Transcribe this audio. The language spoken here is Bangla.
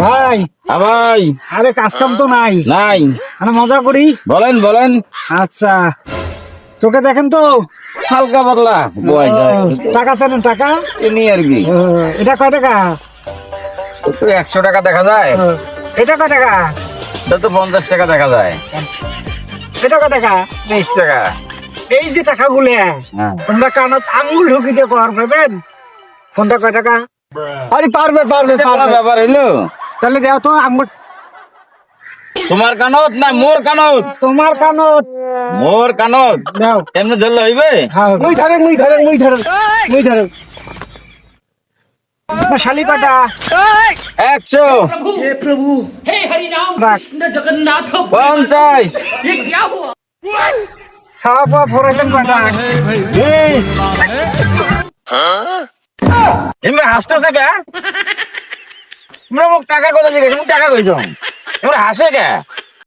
ভাই ভাই আরে কাজ কাম তো নাই, নাই, মানে মজা করি। বলেন বলেন। আচ্ছা, চোখে দেখেন তো? হালকা পাতলা বয়স টাকা চান? টাকা এমনি আর কি। এটা কয় টাকা? 100 টাকা দেখা যায়, এটা কয় টাকা? এটা তো 50 টাকা দেখা যায়। এটা কয় টাকা? 20 টাকা। এই যে টাকাগুলো তোমরা কানত আঙ্গুল ঢুকিতে পারবেন কোনটা কয় টাকা? আরে পারবে পারবে পারবে, ব্যাপার হইলো। তাহলে দেও তো আঙ্গুল। তোমার কানত না মোর কানত? তোমার কানত। মোর কানত দাও। এমনি ধরলে হইবে? হ্যাঁ, মুই ধরেন। শালি কটা? 100, हे प्रभु हे हरि राम রাখ। कृष्ण जगन्नाथ 50, ये क्या हुआ সাফা ফোরেশন কটা? 20। এমনি হাসতেছে কে? তোমরা মোক টাকা কথা জিজ্ঞেস, টাকা কইছো? এমনি হাসে কে?